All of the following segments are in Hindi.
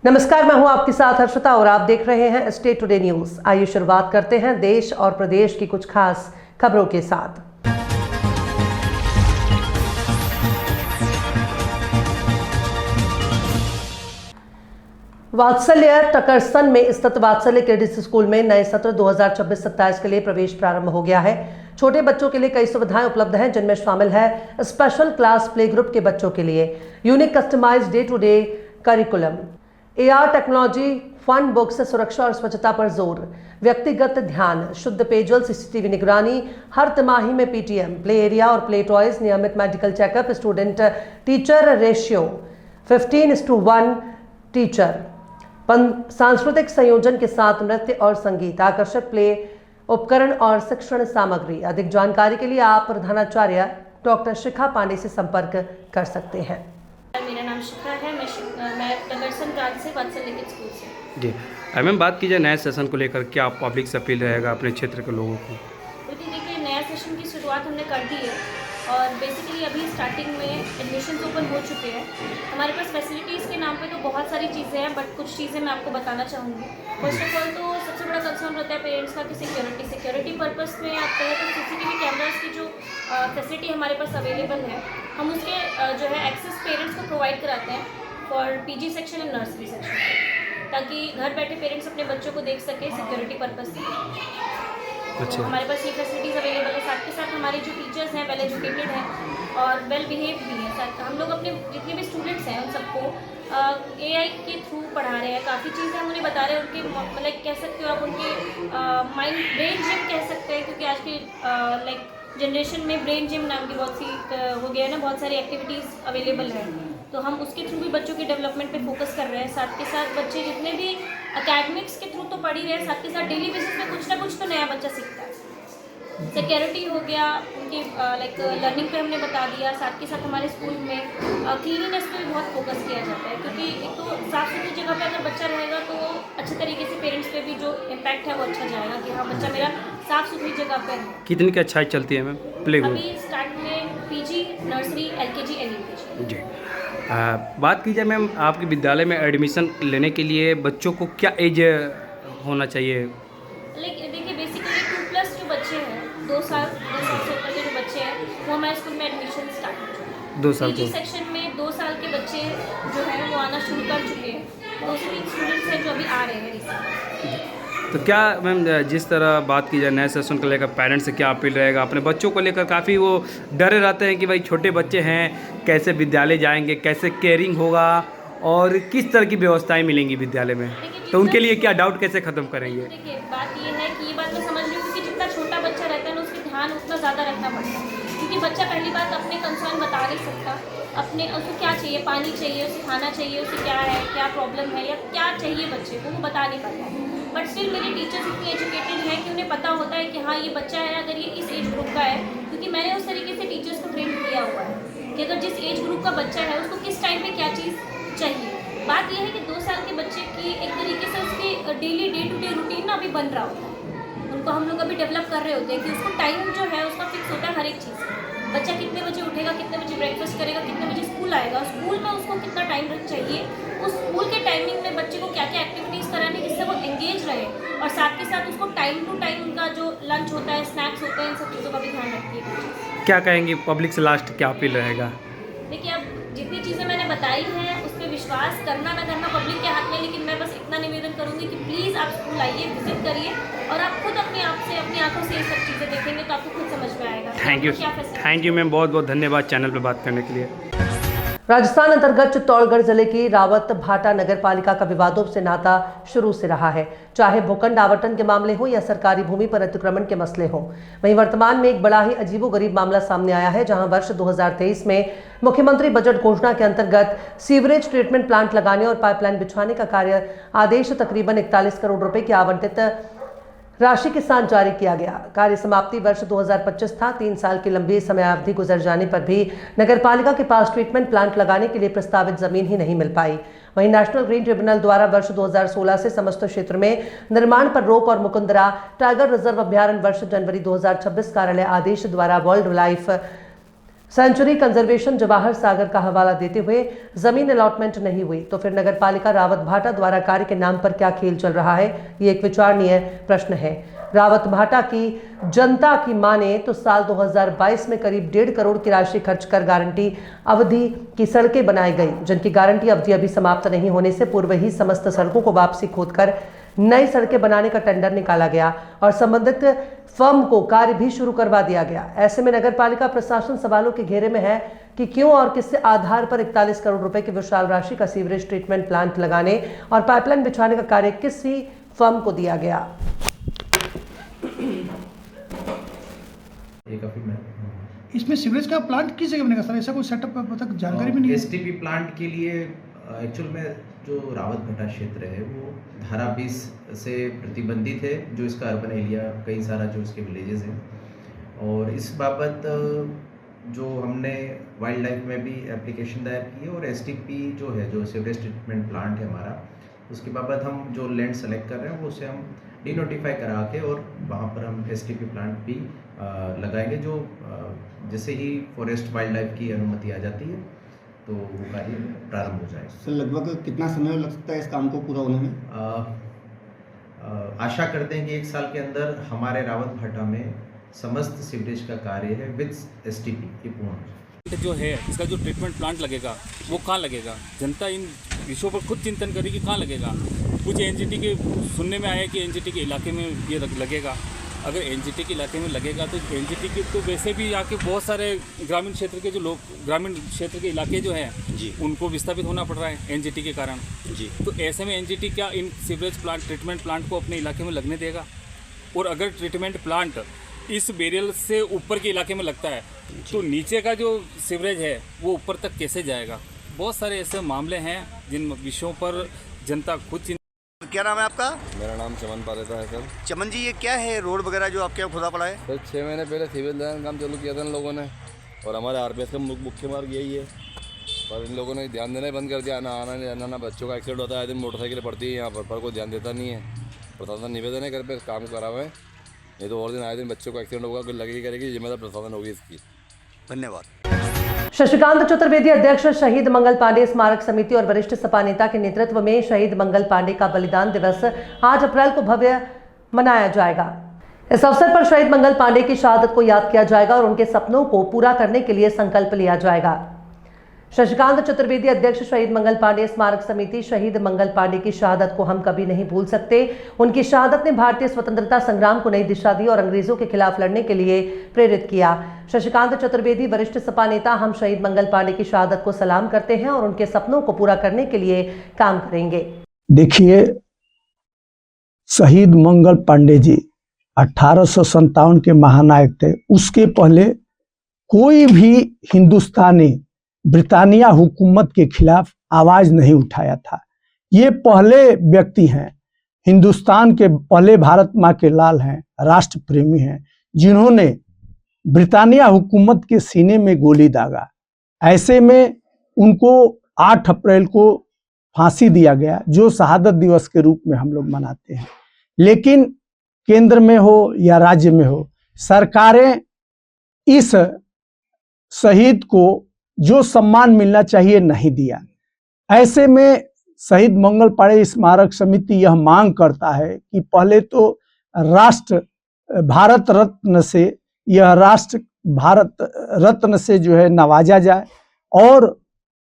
नमस्कार, मैं हूं आपके साथ हर्षिता और आप देख रहे हैं स्टेट टुडे न्यूज। आइए शुरुआत करते हैं देश और प्रदेश की कुछ खास खबरों के साथ। वात्सल्य टकरसन में स्थित वात्सल्य किड्स स्कूल में नए सत्र 2026-27 के लिए प्रवेश प्रारंभ हो गया है। छोटे बच्चों के लिए कई सुविधाएं उपलब्ध हैं, जिनमें शामिल है स्पेशल क्लास प्ले ग्रुप के बच्चों के लिए unique customised day to day curriculum, AR technology, fun books, सुरक्षा और स्वच्छता पर जोर, व्यक्तिगत ध्यान, शुद्ध पेयजल, CCTV निगरानी, हर तिमाही में PTM, प्ले एरिया और प्ले टॉयज, नियमित medical checkup, student teacher ratio 15:1 teacher, सांस्कृतिक संयोजन के साथ नृत्य और संगीत, आकर्षक प्ले उपकरण और शिक्षण सामग्री। अधिक जानकारी के लिए आप प्रधानाचार्य डॉक्टर शिखा पांडे से संपर्क कर सकते हैं। मेरा नाम शिखा है, मैं टकरसन ब्रांच से वात्सल्य किड्स स्कूल से। जी मैम, बात की जाए नए सेशन को लेकर, क्या पब्लिक से अपील रहेगा अपने क्षेत्र के लोगों को? देखिए, नया सेशन की शुरुआत हमने कर दी है और बेसिकली अभी स्टार्टिंग में एडमिशन ओपन हो चुके हैं। हमारे पास फैसिलिटीज़ के नाम पे तो बहुत सारी चीज़ें हैं, बट कुछ चीज़ें मैं आपको बताना चाहूँगी। फर्स्ट ऑफ ऑल तो सबसे बड़ा कंसर्न रहता है पेरेंट्स का कि सिक्योरिटी पर्पस में आप कहें तो CCTV कैमरास की जो फैसिलिटी हमारे पास अवेलेबल है, हम उसके जो है एक्सेस पेरेंट्स को प्रोवाइड कराते हैं for PG section and nursery section, ताकि घर बैठे पेरेंट्स अपने बच्चों को देख सके सिक्योरिटी पर्पस से। अच्छा, तो हमारे पास ये फैसिलिटीज़ अवेलेबल है। साथ के साथ हमारे जो टीचर्स हैं वेल एजुकेटेड हैं और वेल बिहेव भी हैं। साथ हम लोग अपने जितने भी स्टूडेंट्स हैं उन सबको AI के थ्रू पढ़ा रहे हैं। काफ़ी चीज़ें हम उन्हें बता रहे हैं, उनके मतलब कह सकते हो आप उनके माइंड ब्रेन जिम कह सकते हैं, क्योंकि आज की लाइक जनरेशन में ब्रेन जिम नाम की बहुत सी हो गया है ना, बहुत सारी एक्टिविटीज़ अवेलेबल है। तो हम उसके थ्रू भी बच्चों के डेवलपमेंट पे फोकस कर रहे हैं। साथ के साथ बच्चे जितने भी एकेडमिक्स के थ्रू तो पढ़ ही रहे हैं, साथ के साथ डेली बेसिस पे कुछ ना कुछ तो नया बच्चा सीखता है। सिक्योरिटी हो गया, उनके लाइक लर्निंग पे हमने बता दिया। साथ के साथ हमारे स्कूल में क्लीनिनेस पे भी बहुत फोकस किया जाता है, क्योंकि एक तो साफ़ सुथरी जगह पे अगर बच्चा रहेगा तो अच्छे तरीके से पेरेंट्स पे भी जो इम्पैक्ट है वो अच्छा जाएगा कि हाँ बच्चा मेरा साफ़ सुथरी जगह पे है। कितनी की अच्छाई चलती है मैम प्ले ग्रुप? अभी स्टार्ट में PG, nursery, LKG and UKG। जी बात की जाए मैम, आपके विद्यालय में एडमिशन लेने के लिए बच्चों को क्या एज होना चाहिए? लेकिन देखिए, बेसिकली 2+ जो बच्चे हैं, 2 साल से ऊपर के जो बच्चे हैं वो हमारे स्कूल में एडमिशन स्टार्ट हो चुके हैं। 2 साल PG सेक्शन में 2 साल के बच्चे जो हैं वो आना शुरू कर चुके हैं। 2 से 3 स्टूडेंट्स हैं जो अभी आ रहे हैं रिसेंटली। तो क्या मैम, जिस तरह बात की जाए नए सेशन को लेकर, पेरेंट्स से क्या अपील रहेगा? अपने बच्चों को लेकर काफ़ी वो डरे रहते हैं कि भाई छोटे बच्चे हैं, कैसे विद्यालय जाएंगे, कैसे केयरिंग होगा और किस तरह की व्यवस्थाएं मिलेंगी विद्यालय में, तो उनके लिए क्या डाउट कैसे ख़त्म करेंगे? देखिए, बात ये है कि ये बात मैं समझ रही हूँ कि जितना छोटा बच्चा रहता है ना, उसके ध्यान उतना ज़्यादा रखना पड़ता है, क्योंकि बच्चा पहली बात अपने कंसर्न बता नहीं सकता। अपने उसको क्या चाहिए, पानी चाहिए, उसे खाना चाहिए, उसे क्या है, क्या प्रॉब्लम है या क्या चाहिए बच्चे को, वो बता नहीं पाता है। बट स्टिल मेरे टीचर्स इतने एजुकेटेड हैं कि उन्हें पता होता है कि हाँ ये बच्चा है, अगर ये इस एज ग्रुप का है, क्योंकि मैंने उस तरीके से टीचर्स को ट्रेन किया हुआ है कि अगर जिस एज ग्रुप का बच्चा है उसको किस टाइम पे क्या चीज़ चाहिए। बात यह है कि 2 साल के बच्चे की एक तरीके से उसकी daily day to day routine ना अभी बन रहा होता है। उनको हम लोग अभी डेवलप कर रहे होते हैं कि उसको टाइम जो है उसका फिक्स होता है हर एक चीज़। बच्चा कितने बजे उठेगा, कितने बजे ब्रेकफास्ट करेगा, कितने बजे स्कूल आएगा, स्कूल में उसको कितना टाइम चाहिए, उस स्कूल के टाइमिंग में बच्चे को क्या क्या एक्टिविटीज़ करानी जिससे वो एंगेज रहे, और साथ के साथ उसको टाइम टू टाइम उनका जो लंच होता है, स्नैक्स होते हैं, इन सब चीज़ों का भी ध्यान रखिए। क्या कहेंगे पब्लिक से लास्ट क्या अपील रहेगा? देखिए, अब जितनी चीज़ें मैंने बताई हैं उस पर विश्वास करना ना करना पब्लिक के हाथ में, लेकिन मैं बस इतना निवेदन करूँगी कि प्लीज़ आप स्कूल आइए, विजिट करिए और आप खुद अपने आप से अपनी आंखों से ये सब चीज़ें देखेंगे तो आपको खुद समझ में आएगा। थैंक यू मैम, बहुत बहुत धन्यवाद चैनल पर बात करने के लिए। राजस्थान अंतर्गत चित्तौड़गढ़ जिले की रावत भाटा नगर पालिका का विवादों से नाता शुरू से रहा है, चाहे भूखंड आवंटन के मामले हो या सरकारी भूमि पर अतिक्रमण के मसले हो। वहीं वर्तमान में एक बड़ा ही अजीबोगरीब मामला सामने आया है, जहां वर्ष 2023 में मुख्यमंत्री बजट घोषणा के अंतर्गत सीवरेज ट्रीटमेंट प्लांट लगाने और पाइपलाइन बिछाने का कार्य आदेश तकरीबन 41 करोड़ रुपए की आवंटित राशि के साथ जारी किया गया। कार्य समाप्ति वर्ष 2025 था। 3 साल की लंबी समयावधि गुजर जाने पर भी नगरपालिका के पास ट्रीटमेंट प्लांट लगाने के लिए प्रस्तावित जमीन ही नहीं मिल पाई। वहीं नेशनल ग्रीन ट्रिब्यूनल द्वारा वर्ष 2016 से समस्त क्षेत्र में निर्माण पर रोक और मुकुंदरा टाइगर रिजर्व अभ्यारण्य वर्ष जनवरी 2026 कार्यालय आदेश द्वारा wild life sanctuary conservation Jawahar Sagar का हवाला देते हुए जमीन अलॉटमेंट नहीं हुई तो फिर नगर पालिका रावत भाटा द्वारा कार्य के नाम पर क्या खेल चल रहा है, ये एक विचारणीय प्रश्न है। रावत भाटा की जनता की माने तो साल 2022 में करीब 1.5 करोड़ की राशि खर्च कर गारंटी अवधि की सड़कें बनाई गई, जिनकी गारंटी अवधि अभी समाप्त नहीं होने से पूर्व ही समस्त सड़कों को वापसी खोदकर नई सड़कें बनाने का टेंडर निकाला गया और संबंधित फर्म को कार्य भी शुरू करवा दिया गया। ऐसे में नगर पालिका प्रशासन सवालों के घेरे में है कि क्यों और किस आधार पर 41 करोड़ रुपए की विशाल राशि का सीवरेज ट्रीटमेंट प्लांट लगाने और पाइपलाइन बिछाने का कार्य किसी फर्म को दिया गया। इसमें सीवरेज का प्लांट किस जगह बनेगा सर? ऐसा कोई सेटअप अब तक जानकारी भी नहीं है। एसटीपी प्लांट के लिए एक्चुअल में जो रावत भाटा क्षेत्र है वो धारा 20 से प्रतिबंधित है, जो इसका अर्बन एरिया कई सारा जो इसके विलेजेस हैं। और इस बाबत जो हमने वाइल्ड लाइफ में भी एप्लीकेशन दायर की है और एसटीपी जो है, जो सीवरेज ट्रीटमेंट प्लांट है हमारा, उसके बाबत हम जो लैंड सेलेक्ट कर रहे हैं वो उसे हम डिनोटिफाई करा के और वहाँ पर हम एसटीपी प्लांट भी लगाएंगे। जो जैसे ही फॉरेस्ट वाइल्ड लाइफ की अनुमति आ जाती है तो वो कार्य प्रारंभ हो जाएगा। सर लगभग कितना समय लग सकता है इस काम को पूरा होने में? आशा करते हैं कि 1 साल के अंदर हमारे रावत भाटा में समस्त सीवरेज का कार्य है विद एसटीपी ये पूर्ण जो है। इसका जो ट्रीटमेंट प्लांट लगेगा वो कहाँ लगेगा? जनता इन विषयों पर खुद चिंतन करेगी कहाँ लगेगा। कुछ एनजीटी के सुनने में आया कि एनजीटी के इलाके में ये लगेगा। अगर एनजीटी के इलाके में लगेगा तो एनजीटी के तो वैसे भी यहाँ के बहुत सारे ग्रामीण क्षेत्र के जो लोग, ग्रामीण क्षेत्र के इलाके जो हैं जी, उनको विस्थापित होना पड़ रहा है एनजीटी के कारण जी। तो ऐसे में एनजीटी क्या इन सीवरेज प्लांट, ट्रीटमेंट प्लांट को अपने इलाके में लगने देगा? और अगर ट्रीटमेंट प्लांट इस बैरियर से ऊपर के इलाके में लगता है तो नीचे का जो सीवरेज है वो ऊपर तक कैसे जाएगा? बहुत सारे ऐसे मामले हैं जिन विषयों पर जनता खुद। क्या नाम है आपका? मेरा नाम चमन पालेता है सर। चमन जी, ये क्या है रोड वगैरह जो आपके यहाँ खुदा पड़ा है? सर 6 महीने पहले सिविल लाइन काम चालू किया था इन लोगों ने और हमारे आरपीएफ का मुख्य मार्ग यही है, पर इन लोगों ने ध्यान देना ही बंद कर दिया। आना जाना, बच्चों का एक्सीडेंट होता है, दिन मोटरसाइकिल पड़ती है यहाँ पर कोई ध्यान देता नहीं है। प्रशासन निवेदन है घर पे काम करा हुआ है, नहीं तो और दिन आए दिन बच्चों का एक्सीडेंट होगा, कोई लगेगी करेगी, जिम्मेदार प्रशासन होगी इसकी। धन्यवाद। शशिकांत चतुर्वेदी अध्यक्ष शहीद मंगल पांडे स्मारक समिति और वरिष्ठ सपा नेता के नेतृत्व में शहीद मंगल पांडे का बलिदान दिवस 8 अप्रैल को भव्य मनाया जाएगा। इस अवसर पर शहीद मंगल पांडे की शहादत को याद किया जाएगा और उनके सपनों को पूरा करने के लिए संकल्प लिया जाएगा। शशिकांत चतुर्वेदी अध्यक्ष शहीद मंगल पांडे स्मारक समिति। शहीद मंगल पांडे की शहादत को हम कभी नहीं भूल सकते। उनकी शहादत ने भारतीय स्वतंत्रता संग्राम को नई दिशा दी और अंग्रेजों के खिलाफ लड़ने के लिए प्रेरित किया। शशिकांत चतुर्वेदी वरिष्ठ सपा नेता। हम शहीद मंगल पांडे की शहादत को सलाम करते हैं और उनके सपनों को पूरा करने के लिए काम करेंगे। देखिए, शहीद मंगल पांडे जी 1857 के महानायक थे। उसके पहले कोई भी हिंदुस्तानी ब्रिटानिया हुकूमत के खिलाफ आवाज नहीं उठाया था। ये पहले व्यक्ति हैं, हिंदुस्तान के पहले भारत माँ के लाल हैं, राष्ट्र प्रेमी हैं, जिन्होंने ब्रिटानिया हुकूमत के सीने में गोली दागा। ऐसे में उनको 8 अप्रैल को फांसी दिया गया, जो शहादत दिवस के रूप में हम लोग मनाते हैं। लेकिन केंद्र में हो या राज्य में हो, सरकारें इस शहीद को जो सम्मान मिलना चाहिए नहीं दिया। ऐसे में शहीद मंगल पांडे स्मारक समिति यह मांग करता है कि पहले तो राष्ट्र भारत रत्न से, यह राष्ट्र भारत रत्न से जो है नवाजा जाए और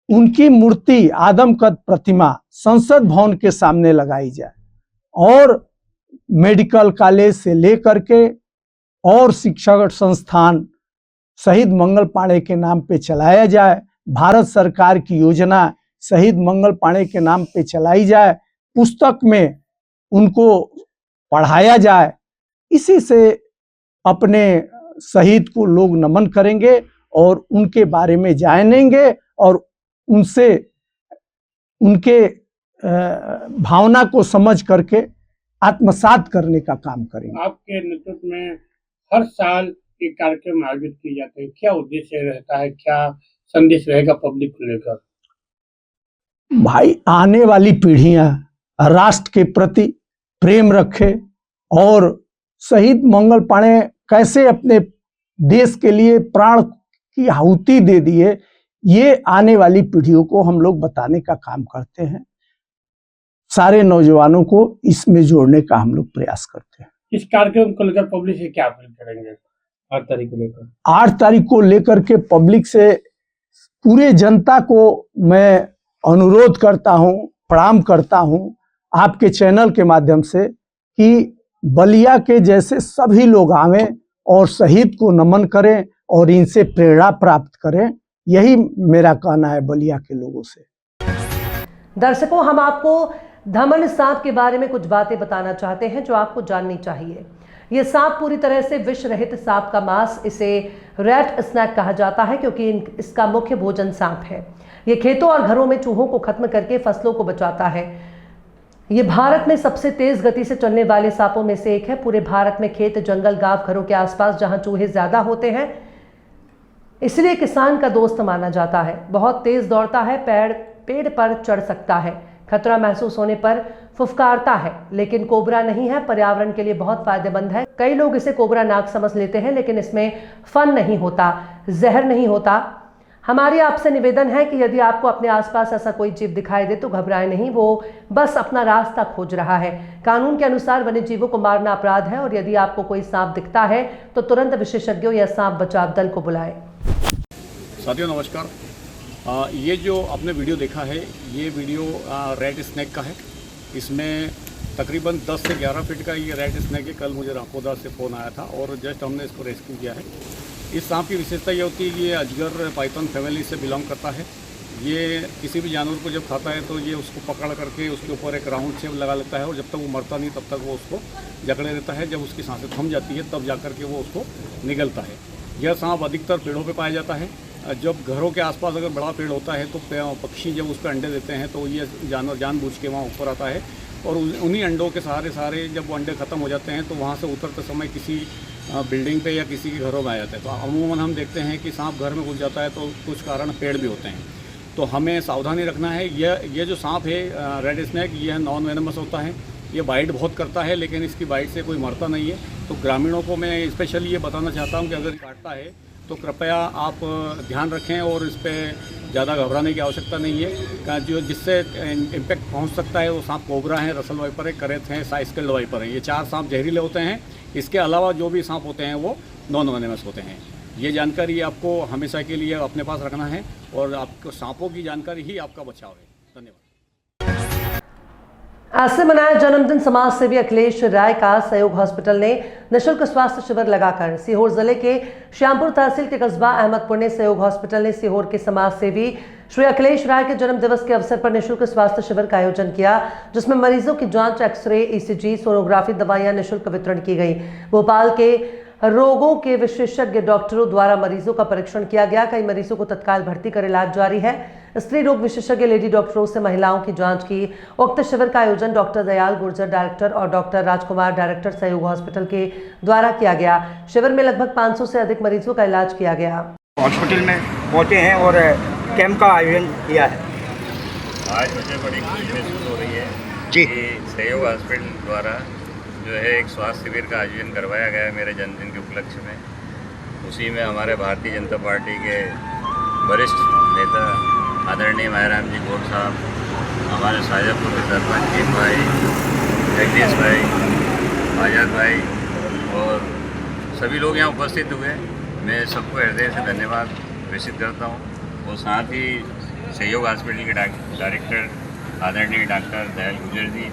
उनकी मूर्ति, आदमकद प्रतिमा संसद भवन के सामने लगाई जाए और मेडिकल कॉलेज से लेकर के और शिक्षा संस्थान शहीद मंगल पांडे के नाम पे चलाया जाए। भारत सरकार की योजना शहीद मंगल पांडे के नाम पे चलाई जाए, पुस्तक में उनको पढ़ाया जाए। इसी से अपने शहीद को लोग नमन करेंगे और उनके बारे में जानेंगे और उनसे उनके भावना को समझ करके आत्मसात करने का काम करेंगे। आपके नेतृत्व में हर साल ये कार्यक्रम आयोजित किए जाते हैं, क्या उद्देश्य रहता है, क्या संदेश रहेगा पब्लिक को लेकर? भाई, आने वाली पीढ़ियां राष्ट्र के प्रति प्रेम रखे और शहीद मंगल पांडे कैसे अपने देश के लिए प्राण की आहुति दे दिए। ये आने वाली पीढ़ियों को हम लोग बताने का काम करते हैं, सारे नौजवानों को इसमें जोड़ने का हम लोग प्रयास करते हैं। इस कार्यक्रम को लेकर पब्लिक से क्या अपील करेंगे 8 तारीख को लेकर? 8 तारीख को लेकर के पब्लिक से पूरे जनता को मैं अनुरोध करता हूं, प्रणाम करता हूं आपके चैनल के माध्यम से कि बलिया के जैसे सभी लोग आवें और शहीद को नमन करें और इनसे प्रेरणा प्राप्त करें। यही मेरा कहना है बलिया के लोगों से। दर्शकों, हम आपको धमन सांप के बारे में कुछ बातें बताना चाहते हैं जो आपको जाननी चाहिए। ये सांप पूरी तरह से विष रहित सांप का मांस, इसे रैट स्नैक कहा जाता है क्योंकि इसका मुख्य भोजन सांप है। ये खेतों और घरों में चूहों को खत्म करके फसलों को बचाता है। ये भारत में सबसे तेज गति से चलने वाले सांपों में से एक है। पूरे भारत में खेत, जंगल, गांव, घरों के आसपास जहां चूहे ज्यादा होते हैं, इसलिए किसान का दोस्त माना जाता है। बहुत तेज दौड़ता है, पेड़ पर चढ़ सकता है, खतरा महसूस होने पर फुफकारता है, लेकिन कोबरा नहीं है। पर्यावरण के लिए बहुत फायदेमंद है। कई लोग इसे कोबरा नाग समझ लेते हैं, लेकिन इसमें फन नहीं होता, जहर नहीं होता। हमारी आपसे निवेदन है कि यदि आपको अपने आसपास ऐसा कोई जीव दिखाई दे तो घबराएं नहीं, वो बस अपना रास्ता खोज रहा है। कानून के अनुसार वन्य जीवों को मारना अपराध है और यदि आपको कोई सांप दिखता है तो तुरंत विशेषज्ञों या सांप बचाव दल को बुलाएं। साथियों नमस्कार। ये जो आपने वीडियो देखा है, ये वीडियो रेड स्नैक का है। इसमें तकरीबन 10 से 11 फीट का ये रेड स्नैक है। कल मुझे राकोदा से फ़ोन आया था और जस्ट हमने इसको रेस्क्यू किया है। इस सांप की विशेषता ये होती है कि ये अजगर पाइथन फैमिली से बिलोंग करता है। ये किसी भी जानवर को जब खाता है तो ये उसको पकड़ करके उसके ऊपर एक राउंड शेप लगा लेता है और जब तक वो मरता नहीं तब तक वो उसको जकड़े रहता है। जब उसकी सांसें थम जाती है तब जा कर के वो उसको निगलता है। यह सांप अधिकतर पेड़ों पे पाया जाता है। जब घरों के आसपास अगर बड़ा पेड़ होता है तो पक्षी जब उस पर अंडे देते हैं तो ये जानवर जानबूझ के वहाँ ऊपर आता है और उन्हीं अंडों के सहारे जब वो अंडे ख़त्म हो जाते हैं तो वहाँ से उतरते समय किसी बिल्डिंग पे या किसी के घरों में आ जाते हैं। तो अमूमन हम देखते हैं कि सांप घर में घुस जाता है तो कुछ कारण पेड़ भी होते हैं, तो हमें सावधानी रखना है। ये जो सांप है रेड स्नैक, ये नॉन वेनमस होता है। ये बाइट बहुत करता है लेकिन इसकी बाइट से कोई मरता नहीं है। तो ग्रामीणों को मैं स्पेशली ये बताना चाहता हूँ कि अगर काटता है तो कृपया आप ध्यान रखें और इस पर ज़्यादा घबराने की आवश्यकता नहीं है। जो जिससे इम्पैक्ट पहुंच सकता है वो सांप कोबरा है, रसल वाइपर है, करेथ है, साइस्केल्ड वाइपर है। ये 4 सांप जहरीले होते हैं। इसके अलावा जो भी सांप होते हैं वो नॉन वेनेमस होते हैं। ये जानकारी आपको हमेशा के लिए अपने पास रखना है और आपको सांपों की जानकारी ही आपका बचाव है। धन्यवाद। आज से मनाया जन्मदिन समाज सेवी अखिलेश राय का सहयोग हॉस्पिटल ने निःशुल्क स्वास्थ्य शिविर लगाकर। सीहोर जिले के श्यामपुर तहसील के कस्बा अहमदपुर ने सहयोग हॉस्पिटल ने सीहोर के समाज सेवी श्री अखिलेश राय के जन्म दिवस के अवसर पर निःशुल्क स्वास्थ्य शिविर का आयोजन किया, जिसमें मरीजों की जांच, एक्सरे, ईसीजी, सोनोग्राफी, दवाइयां निःशुल्क वितरण की गई। भोपाल के रोगों के विशेषज्ञ डॉक्टरों द्वारा मरीजों का परीक्षण किया गया। कई मरीजों को तत्काल भर्ती कर इलाज जारी है। स्त्री रोग विशेषज्ञ लेडी डॉक्टरों से महिलाओं की जांच की। उक्त शिविर का आयोजन डॉक्टर दयाल गुर्जर डायरेक्टर और डॉक्टर राजकुमार डायरेक्टर सहयोग हॉस्पिटल के द्वारा किया गया। शिविर में लगभग 500 से अधिक मरीजों का इलाज किया गया। हॉस्पिटल में पहुंचे हैं और कैंप का आयोजन किया है। आज मुझे बड़ी खुशी महसूस हो रही है जी कि सहयोग हॉस्पिटल द्वारा जो है एक स्वास्थ्य शिविर का आयोजन करवाया गया है मेरे जन्मदिन के उपलक्ष्य में। उसी में हमारे भारतीय जनता पार्टी के वरिष्ठ नेता आदरणीय मायराम जी गौड़ साहब, हमारे शाजापुर के सरपंच भीम भाई, जगदीश भाई, आजाद भाई और सभी लोग यहाँ उपस्थित हुए। मैं सबको हृदय से धन्यवाद प्रेषित करता हूँ। और साथ ही सहयोग हॉस्पिटल के डायरेक्टर आदरणीय डॉक्टर दयाल गुर्जर जी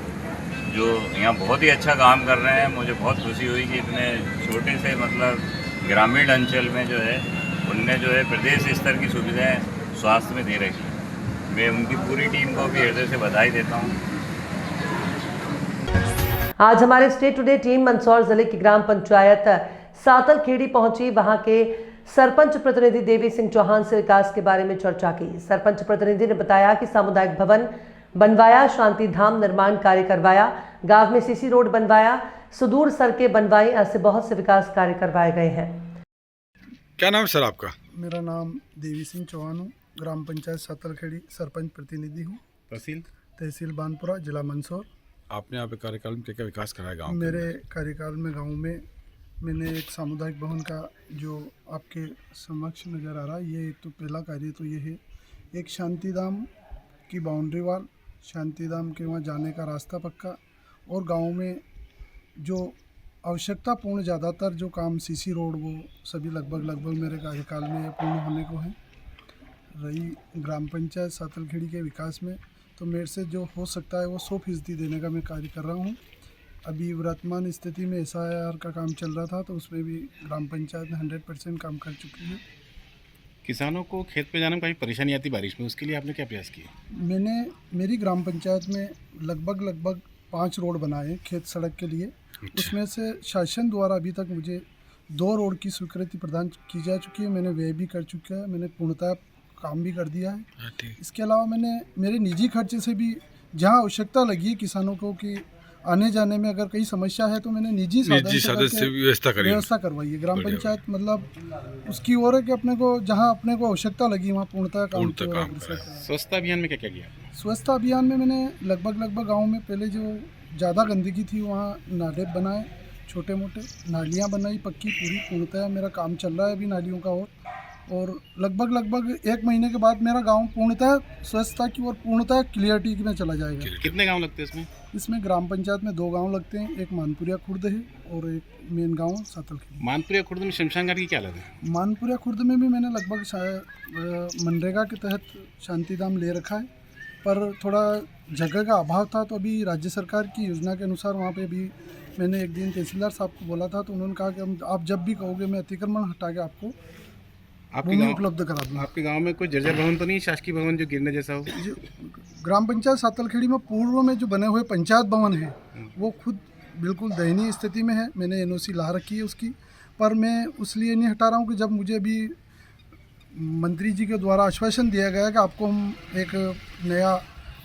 जो यहाँ बहुत ही अच्छा काम कर रहे हैं। मुझे बहुत खुशी हुई कि इतने छोटे से मतलब ग्रामीण अंचल में जो है उनने जो है प्रदेश स्तर की सुविधाएं स्वास्थ्य में दे रखी है। मैं उनकी पूरी टीम को भी हृदय से बधाई देता हूँ। आज हमारे स्टेट टुडे टीम मंदसौर जिले की ग्राम पंचायत सातलखेड़ी पहुंची। वहां के सरपंच प्रतिनिधि देवी सिंह चौहान से विकास के बारे में चर्चा की। सरपंच प्रतिनिधि ने बताया कि सामुदायिक भवन बनवाया, शांति धाम निर्माण कार्य करवाया, गांव में सीसी रोड बनवाया, सुदूर सड़कें बनवाई, ऐसे बहुत से विकास कार्य करवाए गए हैं। क्या नाम सर आपका? मेरा नाम देवी सिंह चौहान हूँ, ग्राम पंचायत सातलखेड़ी सरपंच प्रतिनिधि हूँ। तहसील बानपुरा, जिला मंदसौर। आपने यहाँ पे कार्यकाल में क्या क्या विकास कराया गाँव? मेरे कार्यकाल में गाँव में मैंने एक सामुदायिक भवन का जो आपके समक्ष नज़र आ रहा है, ये तो पहला कार्य तो ये है, एक शांतिधाम की बाउंड्री वाल, शांतिधाम के वहाँ जाने का रास्ता पक्का, और गांव में जो आवश्यकतापूर्ण ज़्यादातर जो काम सीसी रोड वो सभी लगभग मेरे कार्यकाल में पूर्ण होने को है। रही ग्राम पंचायत सातलखेड़ी के विकास में, तो मेरे से जो हो सकता है वो 100% देने का मैं कार्य कर रहा हूँ। अभी वर्तमान स्थिति में SIR का काम चल रहा था, तो उसमें भी ग्राम पंचायत ने 100% काम कर चुकी है। किसानों को खेत पे जाने में काफ़ी परेशानी आती बारिश में, उसके लिए आपने क्या प्रयास किए? मैंने मेरी ग्राम पंचायत में लगभग 5 रोड बनाए खेत सड़क के लिए। उसमें से शासन द्वारा अभी तक मुझे 2 रोड की स्वीकृति प्रदान की जा चुकी है। मैंने व्यय भी कर चुका है, मैंने पूर्णतः काम भी कर दिया है। इसके अलावा मैंने मेरे निजी खर्चे से भी जहाँ आवश्यकता लगी है किसानों को कि आने जाने में अगर कई समस्या है, तो मैंने निजी साधन से व्यवस्था करवाई है। ग्राम पंचायत मतलब उसकी ओर है कि अपने को जहाँ अपने को आवश्यकता लगी वहाँ पूर्णतः काम किया। स्वच्छता अभियान में क्या क्या किया? स्वच्छता अभियान में मैंने लगभग गाँव में पहले जो ज़्यादा गंदगी थी वहाँ नाले बनाए, छोटे मोटे नालियाँ बनाई पक्की पूरी, पूर्णतः मेरा काम चल रहा है अभी नालियों का। और लगभग 1 महीने के बाद मेरा गांव पूर्णतः स्वच्छता की और पूर्णतः क्लियरिटी में चला जाएगा। कितने गांव लगते हैं इसमें? इसमें ग्राम पंचायत में 2 गांव लगते हैं, एक मानपुरिया खुर्द है और एक मेन गांव सातलखेड़ी। मानपुरिया खुर्द में शमशान घाट की क्या हालत है? मानपुरिया खुर्द में भी मैंने लगभग मनरेगा के तहत शांतिधाम ले रखा है, पर थोड़ा जगह का अभाव था, तो अभी राज्य सरकार की योजना के अनुसार वहाँ पे भी मैंने एक दिन तहसीलदार साहब को बोला था, तो उन्होंने कहा कि आप जब भी कहोगे मैं अतिक्रमण हटा के आपको भूमि उपलब्ध करा दूँगा। आपके गांव में कोई जर्जर भवन तो नहीं, शासकीय भवन जो गिरने जैसा हो? जो ग्राम पंचायत सातलखेड़ी में पूर्व में जो बने हुए पंचायत भवन है वो खुद बिल्कुल दयनीय स्थिति में है। मैंने NOC ला रखी है उसकी, पर मैं उस लिए नहीं हटा रहा हूँ कि जब मुझे भी मंत्री जी के द्वारा आश्वासन दिया गया कि आपको हम एक नया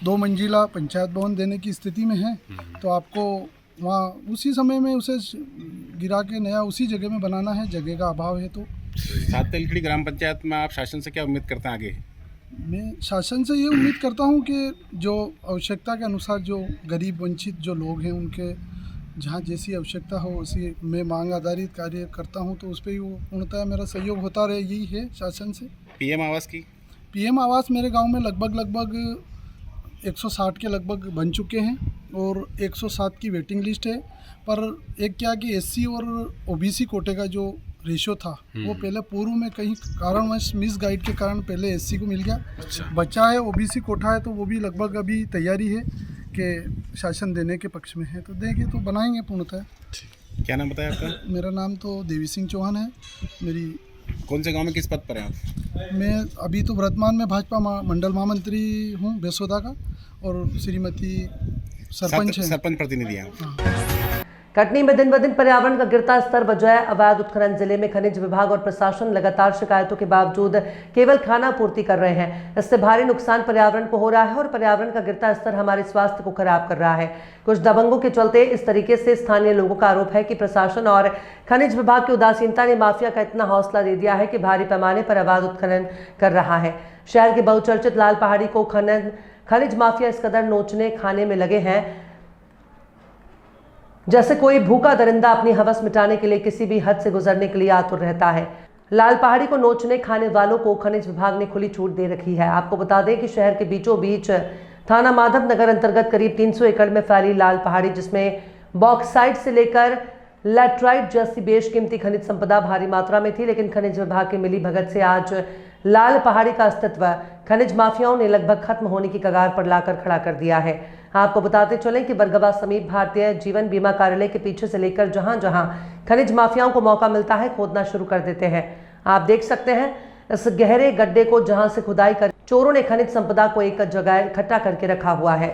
2 मंजिला पंचायत भवन देने की स्थिति में है, तो आपको वहाँ उसी समय में उसे गिरा के नया उसी जगह में बनाना है, जगह का अभाव है। तो सातलखेड़ी ग्राम पंचायत में आप शासन से क्या उम्मीद करते हैं आगे? मैं शासन से ये उम्मीद करता हूँ कि जो आवश्यकता के अनुसार जो गरीब वंचित जो लोग हैं उनके जहाँ जैसी आवश्यकता हो उसी में मांग आधारित कार्य करता हूँ, तो उस पर वो पूर्णतः मेरा सहयोग होता रहे, यही है शासन से। PM आवास की? PM आवास मेरे गांव में लगभग 160 के लगभग बन चुके हैं और 107 की वेटिंग लिस्ट है। पर एक क्या कि SC और OBC कोटे का जो रेशो था वो पहले पूर्व में कहीं कारणवश मिस गाइड के कारण पहले SC को मिल गया। बचा है OBC कोठा है, तो वो भी लगभग अभी तैयारी है कि शासन देने के पक्ष में है, तो देंगे तो बनाएंगे पूर्णतः। क्या नाम बताया आपका? मेरा नाम तो देवी सिंह चौहान है। मेरी कौन से गांव में किस पद पर हैं आप? मैं अभी तो वर्तमान में भाजपा मंडल महामंत्री हूँ बेसोदा का, और श्रीमती सरपंच है, सरपंच प्रतिनिधि हैं। कटनी में दिन ब दिन पर्यावरण का गिरता स्तर बजाय अवैध उत्खनन। जिले में खनिज विभाग और प्रशासन लगातार शिकायतों के बावजूद केवल खानापूर्ति कर रहे हैं। इससे भारी नुकसान पर्यावरण को हो रहा है और पर्यावरण का गिरता स्तर हमारे स्वास्थ्य को खराब कर रहा है। कुछ दबंगों के चलते इस तरीके से स्थानीय लोगों का आरोप है कि प्रशासन और खनिज विभाग की उदासीनता ने माफिया का इतना हौसला दे दिया है कि भारी पैमाने पर अवैध उत्खनन कर रहा है। शहर के बहुचर्चित लाल पहाड़ी को खनिज माफिया इस कदर नोचने खाने में लगे हैं जैसे कोई भूखा दरिंदा अपनी हवस मिटाने के लिए किसी भी हद से गुजरने के लिए आतुर रहता है। लाल पहाड़ी को नोचने खाने वालों को खनिज विभाग ने खुली छूट दे रखी है। आपको बता दें कि शहर के बीचों बीच थाना माधव नगर अंतर्गत करीब 300 एकड़ में फैली लाल पहाड़ी, जिसमें बॉक्साइट से लेकर लैटराइट जैसी बेशकीमती खनिज संपदा भारी मात्रा में थी, लेकिन खनिज विभाग की मिली भगत से आज लाल पहाड़ी का अस्तित्व खनिज माफियाओं ने लगभग खत्म होने की कगार पर लाकर खड़ा कर दिया है। आपको बताते चलें कि बरगवा समीप भारतीय जीवन बीमा कार्यालय के पीछे से लेकर जहां जहां खनिज माफियाओं को मौका मिलता है खोदना शुरू कर देते हैं। आप देख सकते हैं इस गहरे गड्ढे को, जहां से खुदाई कर चोरों ने खनिज संपदा को एक जगह इकट्ठा करके रखा हुआ है।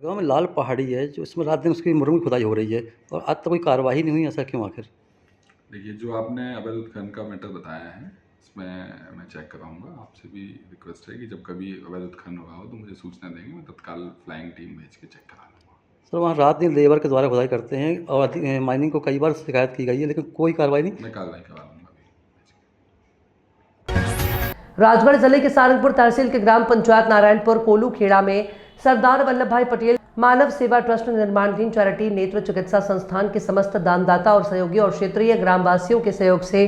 गाँव में लाल पहाड़ी है जो इसमें रात दिन उसकी मुरम्मत खुदाई हो रही है और आज तक कोई कार्रवाई नहीं हुई, ऐसा क्यों आखिर? देखिए, जो आपने अवैध उत्खनन का मैटर बताया है इसमें मैं चेक कराऊंगा। आपसे भी रिक्वेस्ट है कि जब कभी अवैध उत्खनन हुआ हो तो मुझे सूचना देंगे, मैं तत्काल फ्लाइंग टीम भेज के चेक करा लूँगा। सर, वहाँ रात दिन लेबर के द्वारा खुदाई करते हैं और माइनिंग को कई बार शिकायत की गई है, लेकिन कोई कार्रवाई नहीं। मैं कार्रवाई करा लूँगा। राजगढ़ जिले के सारंगपुर तहसील के ग्राम पंचायत नारायणपुर कोलू खेड़ा में सरदार वल्लभ भाई पटेल मानव सेवा ट्रस्ट निर्माण टीम चैरिटी नेत्र चिकित्सा संस्थान के समस्त दानदाता और सहयोगी और क्षेत्रीय ग्रामवासियों के सहयोग से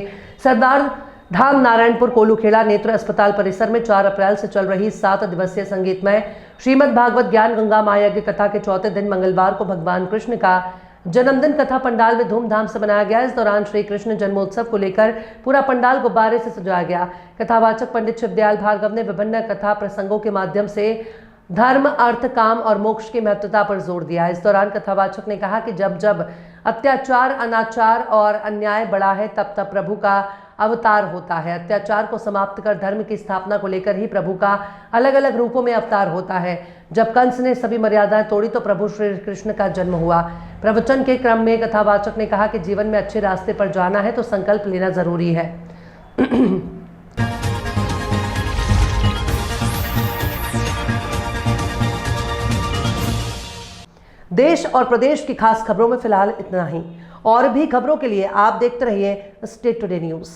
सरदार धाम नारायणपुर कोलूखेड़ा नेत्र अस्पताल परिसर में 4 अप्रैल से चल रही 7 दिवसीय संगीतमय श्रीमद् भागवत ज्ञान गंगा महायज्ञ कथा के चौथे दिन मंगलवार को भगवान कृष्ण का जन्मदिन कथा पंडाल में धूमधाम से मनाया गया। इस दौरान श्री कृष्ण जन्मोत्सव को लेकर पूरा पंडाल गुब्बारे से सजाया गया। कथावाचक पंडित शिवदयाल भार्गव ने विभिन्न कथा प्रसंगों के माध्यम से धर्म, अर्थ, काम और मोक्ष की महत्वता पर जोर दिया। इस दौरान कथावाचक ने कहा कि जब जब अत्याचार, अनाचार और अन्याय बढ़ा है तब तब प्रभु का अवतार होता है। अत्याचार को समाप्त कर धर्म की स्थापना को लेकर ही प्रभु का अलग अलग रूपों में अवतार होता है। जब कंस ने सभी मर्यादाएं तोड़ी तो प्रभु श्री कृष्ण का जन्म हुआ। प्रवचन के क्रम में कथावाचक ने कहा कि जीवन में अच्छे रास्ते पर जाना है तो संकल्प लेना जरूरी है। देश और प्रदेश की खास खबरों में फिलहाल इतना ही। और भी खबरों के लिए आप देखते रहिए स्टेट टुडे न्यूज़।